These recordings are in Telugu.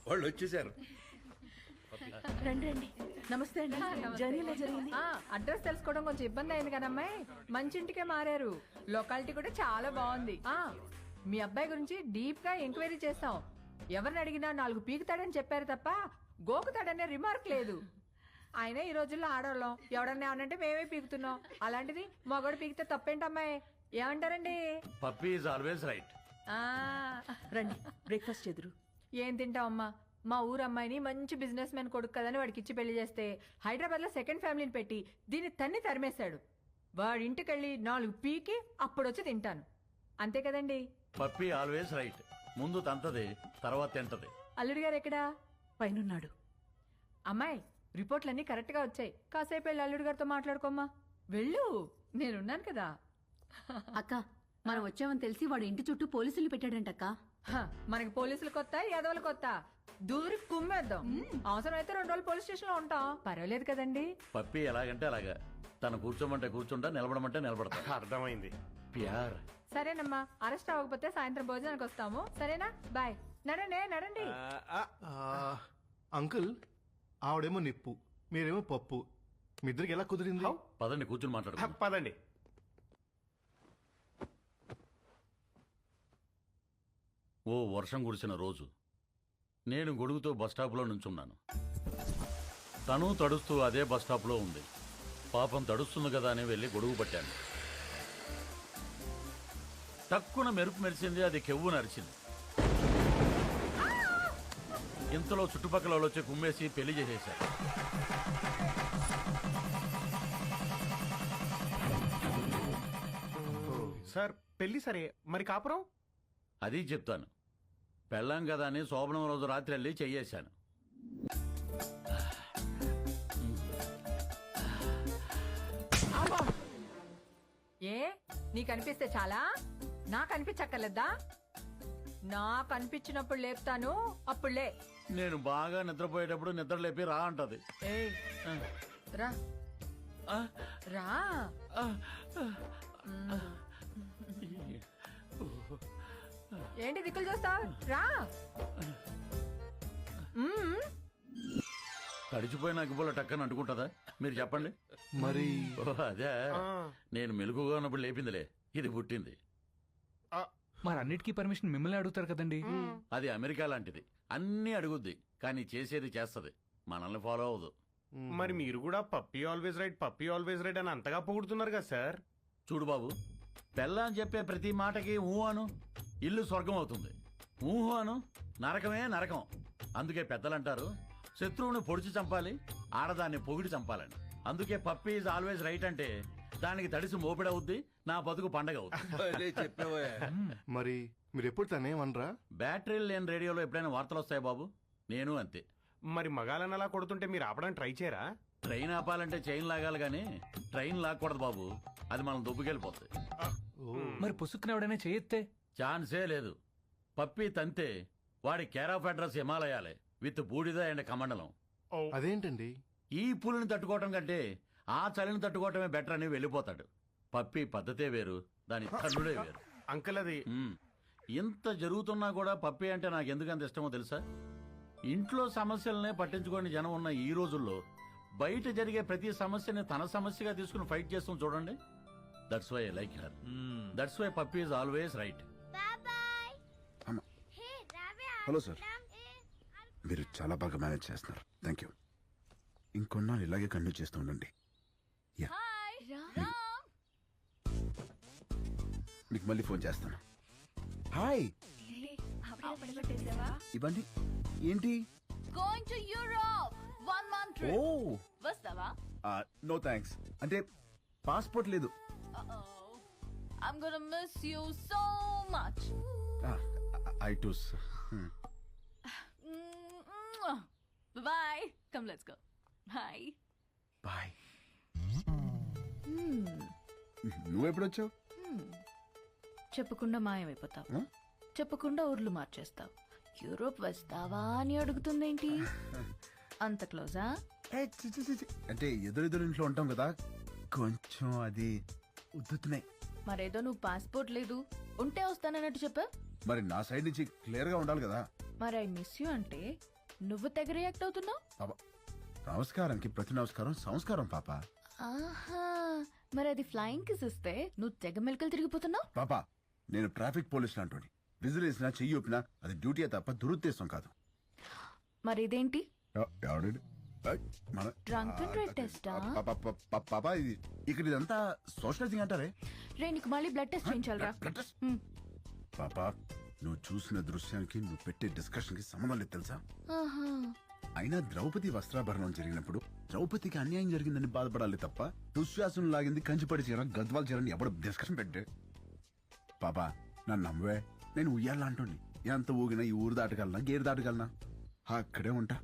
వాళ్ళు వచ్చేసారు. రండి రండి. నమస్తే అండి. జర్నీ ఎలా జరిగింది? అడ్రస్ తెలుసుకోవడం కొంచెం ఇబ్బంది అయింది కదమ్మాయి. మంచి ఇంటికే మారారు. లొకాలిటీ కూడా చాలా బాగుంది. మీ అబ్బాయి గురించి డీప్ గా ఎంక్వైరీ చేస్తాం. ఎవరిని అడిగినా 4 పీకుతాడని చెప్పారు తప్ప గోకుతాడనే రిమార్క్ లేదు. ఆయన ఈ రోజుల్లో ఆడవాళ్ళం. ఎవడన్నా ఏమనంటే మేమే పీకుతున్నాం. అలాంటిది మగోడు పీకితే తప్పేంటమ్మాయి? ఏమంటారండి? Puppy is always right. రండి బ్రేక్ఫాస్ట్ చెదురు. ఏం తింటావమ్మా? మా ఊరు అమ్మాయిని మంచి బిజినెస్ మ్యాన్ కొడుకు కదని వాడికి ఇచ్చి పెళ్లి చేస్తే హైదరాబాద్ లో సెకండ్ ఫ్యామిలీని పెట్టి దీన్ని తన్ని తరిమేశాడు. వాడి ఇంటికెళ్ళి 4 పీకి అప్పుడొచ్చి తింటాను. అంతే కదండి? Puppy always right. ముందు తంతది, తర్వాత తింటది. అల్లుడి గారు ఎక్కడా? పైనున్నాడు. అమ్మాయి, రిపోర్ట్లన్నీ కరెక్ట్ గా వచ్చాయి. కాసేపు వెళ్ళి అల్లుడి గారితో మాట్లాడుకోమ్మా. వెళ్ళు, నేనున్నాను కదా. అక్క మనం వచ్చామని తెలిసి వాడు ఇంటి చుట్టూ పోలీసులు పెట్టాడంటక్క. మనకి పోలీసులు కొత్త, యాదవులు కొత్త. దూరి కుమ్మేద్దాం. అవసరమైతే 2 రోజులు పోలీస్ స్టేషన్ లో ఉంటాం. పర్వాలేదు కదండి? పప్పీ ఎలాగంటే అలాగా. తను కూర్చోమంటే కూర్చుంటా, నిలబడమంటే నిలబడతా. అర్థమైంది. ప్యార్. సరేనమ్మా, అరెస్ట్ అవ్వకపోతే సాయంత్రం భోజనానికి వస్తాము. సరేనా? బాయ్. నడండి. అంకుల్, ఆవిడేమో నిప్పు, మీరేమో పప్పు. మీ ఇద్దరికి ఎలా కుదిరింది? పదండి కూర్చుని మాట్లాడు. పదండి. ఓ వర్షం కురిసిన రోజు నేను గొడుగుతో బస్టాప్లో నుంచున్నాను. తను తడుస్తూ అదే బస్టాప్లో ఉంది. పాపం తడుస్తుంది కదా అని వెళ్ళి గొడుగు పట్టాను. తక్కువ మెరుపు మెరిసింది, అది కెవ్వు నరిచింది. ఇంతలో చుట్టుపక్కల వాళ్ళు వచ్చి కుమ్మేసి పెళ్లి చేసేశారు. సార్ పెళ్లి సరే, మరి కాపురం? అది చెప్తాను. పెళ్ళాం కదా అని శోభనం రోజు రాత్రి వెళ్ళి చెయ్యేశాను. ఏ నీకు అనిపిస్తే చాలా? నాకు అనిపించక్కర్లేదా? నాకు అనిపించినప్పుడు లేపుతాను, అప్పుడు లే. నేను బాగా నిద్రపోయేటప్పుడు నిద్ర లేపి రా అంటది. ఏయ్, రా రా. ఏంటి దిక్కులు చూస్తావు? రా. తడిచిపోయిన అగ్గిపుల్ల టక్కని అంటుకుంటుందా? మీరు చెప్పండి. మరి అదే నేను మెలుగుగా ఉన్నప్పుడు లేపిందిలే, ఇది పుట్టింది. మరి అన్నిటికీ పర్మిషన్ మిమ్మల్ని అడుగుతారు కదండి. అది అమెరికా లాంటిది, అన్నీ అడుగుద్ది కానీ చేసేది చేస్తది, మనల్ని ఫాలో అవ్వదు. మరి మీరు కూడా పప్పీ ఆల్వేస్ రైట్ అని అంతగా పొగుడుతున్నారు కదా సార్. చూడు బాబు, పెళ్ళ అని చెప్పే ప్రతి మాటకి ఊహను ఇల్లు స్వర్గం అవుతుంది. ఊహను నరకమే నరకం. అందుకే పెద్దలంటారు శత్రువుని పొడిచి చంపాలి, ఆడదాన్ని పొగిడి చంపాలని. అందుకే పప్పీ ఈజ్ ఆల్వేస్ రైట్ అంటే దానికి తడిసి మోపిడవుద్ది, నా బతుకు పండగ అవుద్ది. చెప్పావా? మరి మీరు ఎప్పుడు తనేమనరా? బ్యాటరీలు లేని రేడియోలో ఎప్పుడైనా వార్తలు వస్తాయి బాబు, నేను అంతే. మరి మగాలని అలా కొడుతుంటే మీరు ఆపడానికి ట్రై చేయరా? ట్రైన్ ఆపాలంటే చైన్ లాగాలి గానీ ట్రైన్ లాక్కూడదు బాబు, అది మనం దుబ్బుకెళ్ళిపోతుంది. మరి పుసుక్కున ఎవడైనా చేయెత్తే? ఛాన్సే లేదు. పప్పి తంతే వాడి కేర్ ఆఫ్ అడ్రస్ హిమాలయాలే విత్ బూడిద అండ్ కమండలం. అదేంటండి? ఈ పులిని తట్టుకోవటం కంటే ఆ చలిని తట్టుకోవటమే బెటర్ అని వెళ్ళిపోతాడు. పప్పి పద్ధతే వేరు, దాని తల్లుడే వేరు. అంకుల్ అది ఇంత జరుగుతున్నా కూడా పప్పి అంటే నాకు ఎందుకంత ఇష్టమో తెలుసా? ఇంట్లో సమస్యలనే పట్టించుకోని జనం ఉన్న ఈ రోజుల్లో బయట జరిగే ప్రతి సమస్యని తన సమస్యగా తీసుకుని ఫైట్ చేస్తాం చూడండి. That's why I like her. That's why puppy is always right. Hello sir, మీరు చాలా బాగా మేనేజ్ చేస్తున్నారు. Thank you. ఇంకొన్నాళ్ళు ఇలాగే కంటిన్యూ చేస్తూ ఉండండి. మీకు మళ్ళీ ఫోన్ చేస్తాను. హాయ్, ఇవ్వండి. ఏంటి? Going to Europe 1 month trip. ఓ, వస్తావా? No thanks. అంటే పాస్పోర్ట్ లేదు. I'm gonna miss you so much. I too. Bye. Come, let's go. Bye. Bye. నువ్వెప్పుడు వచ్చావు? చెప్పకుండా మాయమైపోతావు, చెప్పకుండా ఊర్లు మార్చేస్తావు. యూరోప్ వస్తావా అని అడుగుతుందేంటి? అంత క్లోజా? అంటే ఎదురెదురు ఇంట్లో ఉంటాం కదా, కొంచెం అది ఉద్దుతున్నాయి. మరేదో నువ్వు పాస్పోర్ట్ లేదు, ఉంటే వస్తానన్నట్టు చెప్పా. మరి నా సైడ్ నుంచి క్లియర్ గా ఉండాలి కదా. మరి ఐ మిస్ యూ అంటే నువ్వు తెగ రియాక్ట్ అవుతున్నావు? పాప నమస్కారానికి ప్రతి నమస్కారం సంస్కారం పాప. ఆహా, మరి అది ఫ్లయింగ్ కిస్ ఇస్తే నువ్వు తెగ మెలకలు తిరిగిపోతున్నావు. పాప నేను ట్రాఫిక్ పోలీస్ లాంటి విజిల్ వేసినా చెయ్యి ఊపినా అది డ్యూటీ తప్ప దురుద్దేశం కాదు. మరి ఇదేంటి? ఎవడు? మన- Drunk and drive test ఆ? పాప ఇది ఇక్కడ ఇదంతా సోషలైజింగ్ అంటారే. రే నీకు మళ్ళీ బ్లడ్ టెస్ట్ చేయించాలరా? Blood test? హ్మ్. పాప నువ్వు చూసిన దృశ్యానికి నువ్వు పెట్టే డిస్కషన్ కి సంబంధం లేదు తెలుసా? ఆహా. అయినా ద్రౌపది వస్త్రాభరణం జరిగినప్పుడు ద్రౌపదికి అన్యాయం జరిగిందని బాధపడాలి తప్ప దుశ్శాసనం లాగింది కంచిపడి చీర గద్వాల చీరని ఎవడు డిస్కషన్ పెట్టే. పాపా నన్ను నమ్మవే, నేను ఉయ్యాలా అంటుంది. ఎంత ఊగినా ఈ ఊరు దాటగలనా గేరు దాటగలనా? అక్కడే ఉంటా.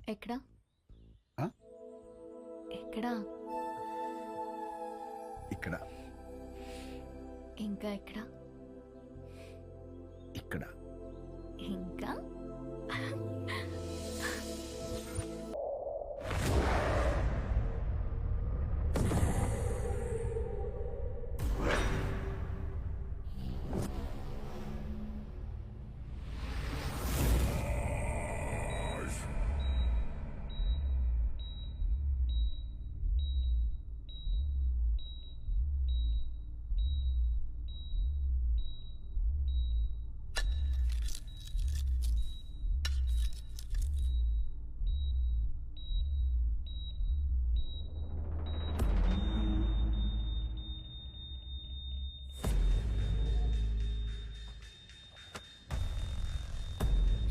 ఎక్కడా? ఆ? ఎక్కడా? ఇక్కడ ఇంకా ఎక్కడా? ఇక్కడ ఇంకా?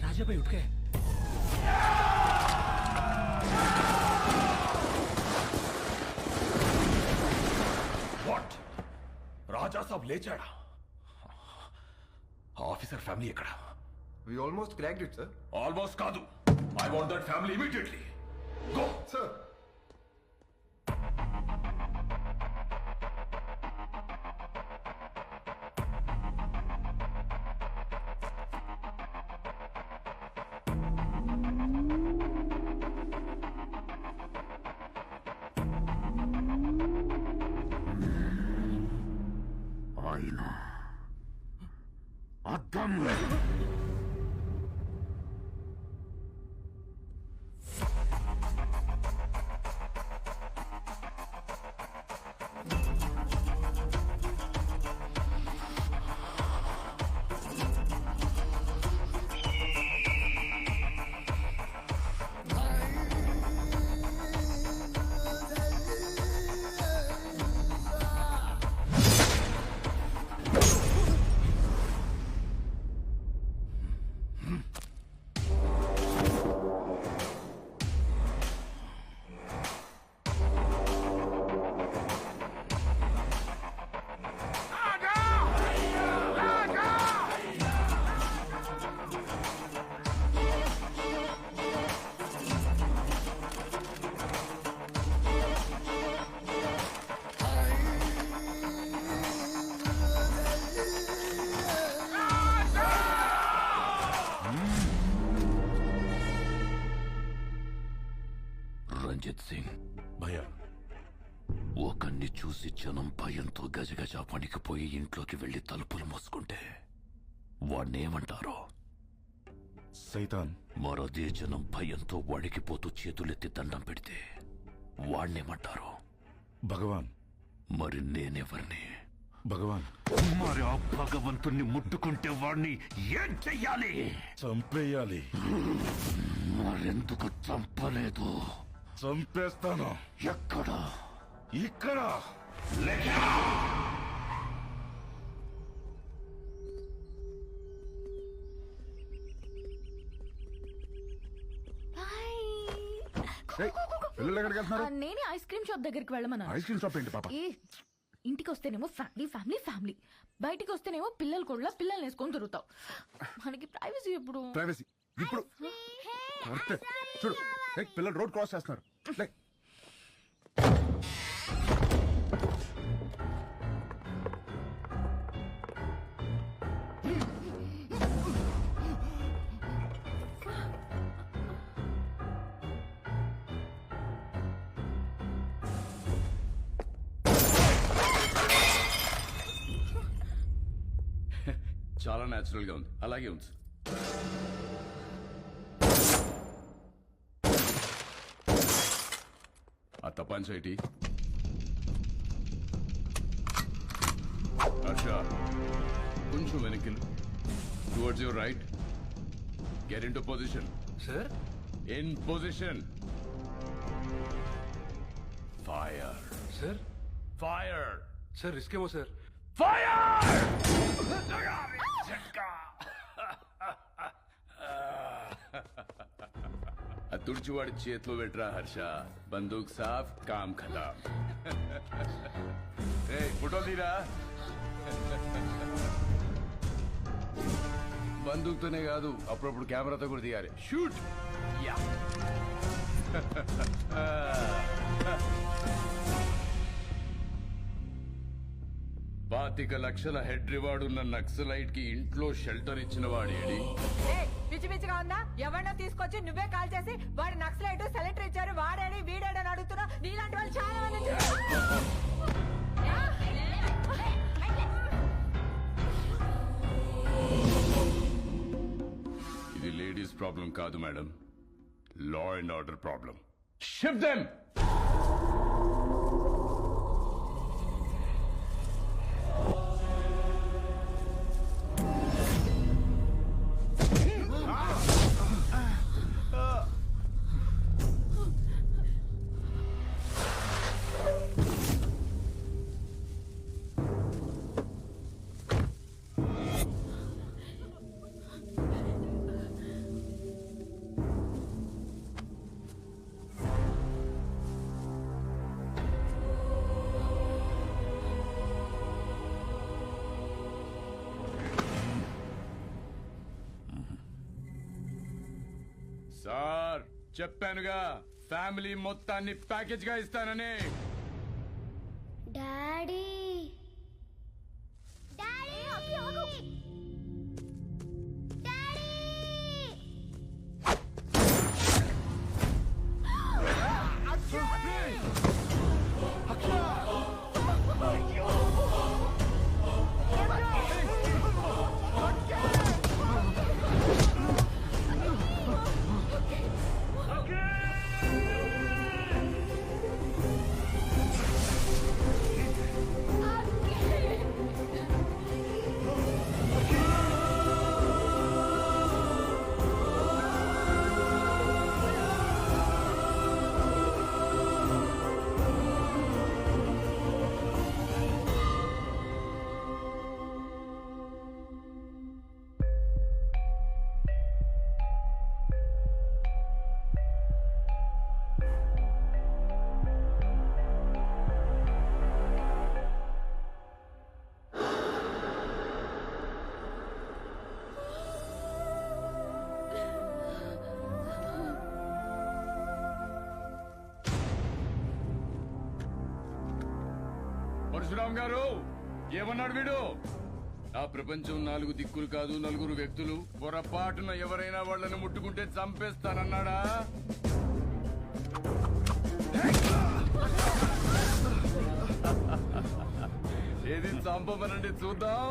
राजा भाई उठ गए। వాట్ రాజా సాబ్ లేచాడా? ఆఫీసర్ ఫ్యామిలీ ఎక్కడ? We almost cracked it, sir. Almost కాదు, I want that family immediately. Go Sir. ఆయన అర్థం రంజిత్ సింగ్ భయ్యా, ఒకరిని చూసి జనం భయంతో గజగజ పనికిపోయి ఇంట్లోకి వెళ్లి తలుపులు మూసుకుంటే వాణ్ణేమంటారో? సైతాన్. మరదే జనం భయంతో వణికిపోతూ చేతులెత్తి దండం పెడితే వాణ్ణేమంటారో? భగవాన్. మరి నేనెవరిని? భగవాన్. మరి ఆ భగవంతుణ్ణి ముట్టుకుంటే వాణ్ణి ఏం చెయ్యాలి? చంపేయాలి. మరెందుకు చంపలేదు? చంపేస్తాను. ఎక్కడ? ఇక్కడ. పిల్లలు ఎక్కడికి వెళ్తున్నారు? నేనే ఐస్ క్రీమ్ షాప్ దగ్గరికి వెళ్ళమన్నా. ఐస్ క్రీమ్ షాప్ ఏంటి పాప? ఏ ఇంటికి వస్తేనేమో ఫ్యామిలీ ఫ్యామిలీ ఫ్యామిలీ, బయటికి వస్తేనేమో పిల్లలు కూడా పిల్లల్ని వేసుకొని తిరుగుతావు. మనకి ప్రైవసీ ఎప్పుడు? ప్రైవసీ ఇప్పుడు కరెక్టే. చూడు పిల్లలు రోడ్ క్రాస్ చేస్తున్నారు. లే. చాలా న్యాచురల్ గా ఉంది, అలాగే ఉంది. తపాంచేటి హర్ష కొంచెం వెనక్కి towards your right get in to position sir in position fire sir fire sir risk ఏమో సార్. తుడిచివాడి చేతిలో పెట్టరా హర్ష బందూక్ సాఫ్ కామ్ ఖతాం ఫోటో తీరా బందూక్తోనే కాదు అప్పుడప్పుడు కెమెరాతో కూడా తీయాలి షూట్ యా 25 లక్షల హెడ్ రివార్డ్ ఉన్న నక్సలైట్ కి ఇంట్లో షెల్టర్ ఇచ్చిన వాడేడి పిచ్చి పిచ్చిగా ఉందా? ఎవరినో తీసుకొచ్చి నువ్వే కాల్ చేసి వాడు నక్సలైట్ సెలెక్టర్ ఇచ్చారు వాడేడి వీడేడని అడుగుతున్నా. నీలాంటి వాళ్ళు చాలా మంది ఇది లేడీస్ ప్రాబ్లం కాదు madam, law and order problem. Shift them. Sir చెప్పానుగా ఫ్యామిలీ మొత్తాన్ని ప్యాకేజ్ గా ఇస్తానని. డాడీ పరశురామ్ గారు ఏమన్నాడు వీడు? ఆ ప్రపంచం 4 దిక్కులు కాదు 4 వ్యక్తులు, పొరపాటున ఎవరైనా వాళ్ళని ముట్టుకుంటే చంపేస్తానన్నాడా? ఏది చంపమనండి చూద్దాం.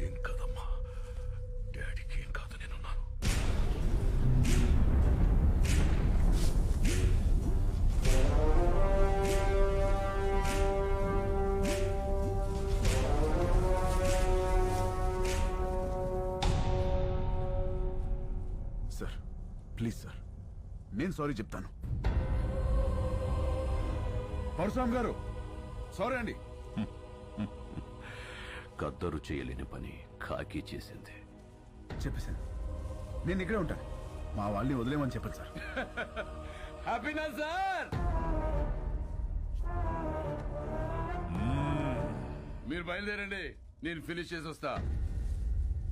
ఏం కదమ్మా, డాడీకి ఏం కాదు, నేనున్నాను. సార్ ప్లీజ్ సార్, నేను సారీ చెప్తాను. పరశురామ్ గారు సారీ అండి. కద్దరు చేయలేని పని కాకి చేసింది. చెప్పేశాను, నేను ఇక్కడే ఉంటాను. మా వాళ్ళని వదిలేమని చెప్పండి సార్. హ్యాపీనా సార్? మీరు బయలుదేరండి, నేను ఫినిష్ చేసి వస్తా.